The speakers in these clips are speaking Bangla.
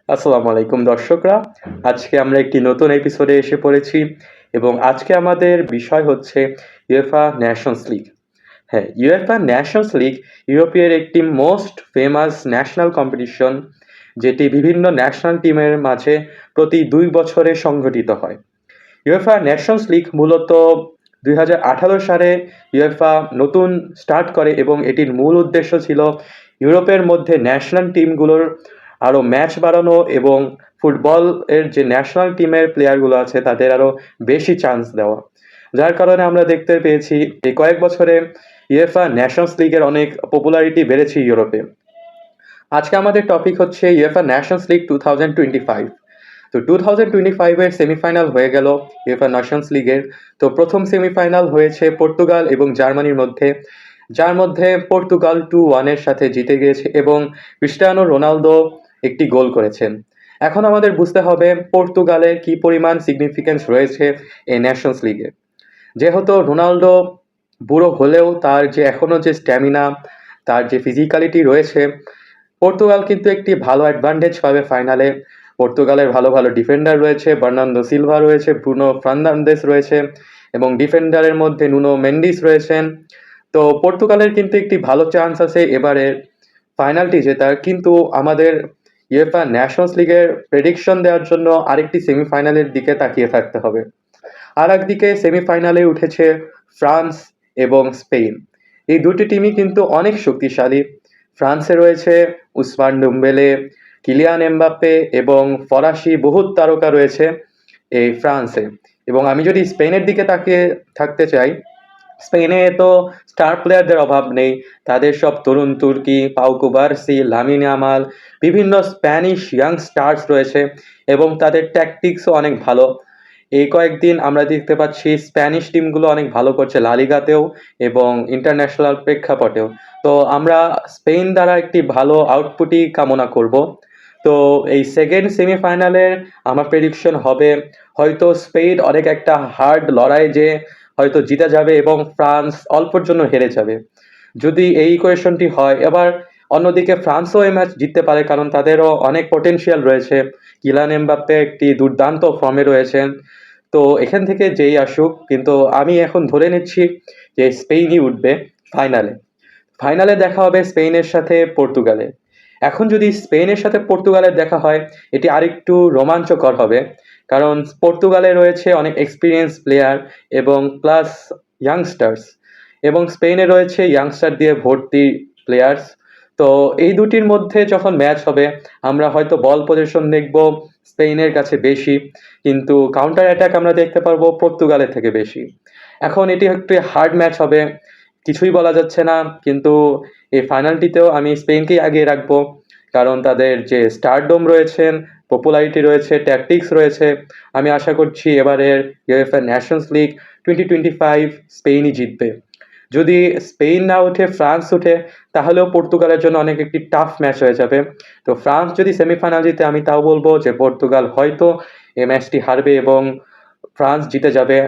আসসালামু আলাইকুম দর্শকরা। আজকে আমরা একটি নতুন এপিসোডে এসে পড়েছি এবং আজকে আমাদের বিষয় হচ্ছে ইউএফা নেশনস লিগ। হ্যাঁ, ইউএফা নেশনস লিগ ইউরোপের একটি মোস্ট ফেমাস ন্যাশনাল কম্পিটিশন, যেটি বিভিন্ন ন্যাশনাল টিমের মাঝে প্রতি 2 বছরে সংঘটিত হয়। ইউএফা নেশনস লিগ মূলত 2018 সালে ইউএফা নতুন স্টার্ট করে এবং এটির মূল উদ্দেশ্য ছিল ইউরোপের মধ্যে ন্যাশনাল টিমগুলোর আরও ম্যাচ বাড়ানো এবং ফুটবল এর যে ন্যাশনাল টিমের প্লেয়ারগুলো আছে তাদের আরও বেশি চান্স দেওয়া। যার কারণে আমরা দেখতে পেয়েছি এই কয়েক বছরে ইউএফা নেশনস লিগের অনেক পপুলারিটি বেড়েছে ইউরোপে। আজকে আমাদের টপিক হচ্ছে ইউএফা নেশনস লিগ 2025। তো 2025-এর সেমিফাইনাল হয়ে গেল ইউএফা নেশনস লিগের। তো প্রথম সেমিফাইনাল হয়েছে পর্তুগাল এবং জার্মানির মধ্যে, যার মধ্যে পর্তুগাল 2-1 সাথে জিতে গিয়েছে এবং ক্রিস্টিয়ানো রোনালদো একটি গোল করেছেন। এখন আমাদের বুঝতে হবে পর্তুগালের কি পরিমাণ সিগনিফিকেন্স রয়েছে এই নেশনস লিগে। যেহেতু রোনালদো বুড়ো হলেও তার যে এখনো যে স্ট্যামিনা, তার যে ফিজিক্যালিটি রয়েছে, পর্তুগাল কিন্তু একটি ভালো অ্যাডভান্টেজ পাবে ফাইনালে। পর্তুগালের ভালো ভালো ডিফেন্ডার রয়েছে, বার্নার্দো সিলভা রয়েছে, ব্রুনো ফার্নান্দেস রয়েছে এবং ডিফেন্ডারের মধ্যে নুনো মেন্ডিস রয়েছেন। তো পর্তুগালের কিন্তু একটি ভালো চান্স আছে এবারের ফাইনালটি জেতার। কিন্তু আমাদের ইউএফা ন্যাশনস লিগের প্রেডিকশন দেওয়ার জন্য আরেকটি সেমিফাইনালের দিকে তাকিয়ে থাকতে হবে। আর একদিকে সেমিফাইনালে উঠেছে ফ্রান্স এবং স্পেন। এই দুটি টিমই কিন্তু অনেক শক্তিশালী। ফ্রান্সে রয়েছে উসমান ডেম্বেলে, কিলিয়ান এমবাপ্পে এবং ফরাসি বহুত তারকা রয়েছে এই ফ্রান্সে। এবং আমি যদি স্পেনের দিকে তাকিয়ে থাকতে চাই, স্পেনে তো স্টার প্লেয়ারদের অভাব নেই। তাদের সব তরুণ তুর্কি, পাউ কুবারসি, লামিন ইয়ামাল, বিভিন্ন স্প্যানিশ ইয়াং স্টার্স রয়েছে এবং তাদের ট্যাকটিক্সও অনেক ভালো। এই কয়েকদিন আমরা দেখতে পাচ্ছি স্প্যানিশ টিমগুলো অনেক ভালো করছে লা লিগাতেও এবং ইন্টারন্যাশনাল প্রেক্ষাপটেও। তো আমরা স্পেন দ্বারা একটি ভালো আউটপুটই কামনা করব। তো এই সেকেন্ড সেমিফাইনালের আমার প্রেডিকশন হবে হয়তো স্পেন অনেক একটা হার্ড লড়াই যে হয়তো জিতে যাবে এবং ফ্রান্স অল্পর জন্য হেরে যাবে। যদি এই ইকুয়েশনটি হয়, এবার অন্যদিকে ফ্রান্সও এই ম্যাচ জিততে পারে কারণ তাদেরও অনেক পটেনশিয়াল রয়েছে। কিলিয়ান এমবাপ্পে একটি দুর্দান্ত ফর্মে রয়েছেন। তো এখান থেকে যেই আসুক, কিন্তু আমি এখন ধরে নিচ্ছি যে স্পেনই উঠবে ফাইনালে। ফাইনালে দেখা হবে স্পেনের সাথে পর্তুগালের। এখন যদি স্পেনের সাথে পর্তুগালের দেখা হয়, এটি আরেকটু রোমাঞ্চকর হবে কারণ পর্তুগালে রয়েছে অনেক এক্সপিরিয়েন্স প্লেয়ার এবং প্লাস ইয়াংস্টার্স, এবং স্পেনে রয়েছে ইয়াংস্টার দিয়ে ভর্তি প্লেয়ার্স। তো এই দুটির মধ্যে যখন ম্যাচ হবে আমরা হয়তো বল পজিশন দেখব স্পেনের কাছে বেশি, কিন্তু কাউন্টার অ্যাটাক আমরা দেখতে পারবো পর্তুগালের থেকে বেশি। এখন এটি একটু হার্ড ম্যাচ হবে, কিছুই বলা যাচ্ছে না, কিন্তু এই ফাইনালটিতেও আমি স্পেনকেই আগিয়ে রাখবো কারণ তাদের যে স্টারডম রয়েছেন, পপুলারিটি রয়েছে, ট্যাকটিক্স রয়েছে। আমি আশা করছি এবারের ইউএফএ ন্যাশনস লিগ 2025 স্পেনই জিতবে। যদি স্পেন না উঠে ফ্রান্স উঠে, তাহলেও পর্তুগালের জন্য অনেক একটি টাফ ম্যাচ হয়ে যাবে। তো ফ্রান্স যদি সেমিফাইনাল জিতে, আমি তাও বলবো যে পর্তুগাল হয়তো এই ম্যাচটি হারবে এবং ফ্রান্স জিতে যাবে।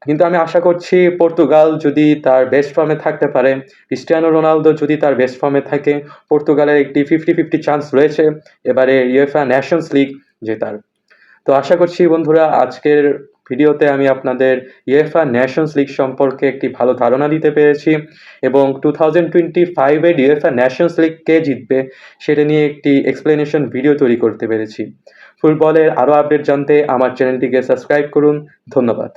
কিন্তু আমি আশা করছি পর্তুগাল যদি তার বেস্ট ফর্মে থাকতে পারে, ক্রিস্টিয়ানো রোনালদো যদি তার বেস্ট ফর্মে থাকে, পর্তুগালের একটি 50-50 চান্স রয়েছে এবারে ইউএফএ নেশনস লিগ জেতার। তো আশা করছি বন্ধুরা আজকের ভিডিওতে আমি আপনাদের ইউএফএ নেশনস লিগ সম্পর্কে একটি ভালো ধারণা দিতে পেরেছি এবং 2025-এর ইউএফএ নেশনস লিগ কে জিতবে সেটা নিয়ে একটি এক্সপ্লেনেশন ভিডিও তৈরি করতে পেরেছি। ফুটবলের আরও আপডেট জানতে আমার চ্যানেলটিকে সাবস্ক্রাইব করুন। ধন্যবাদ।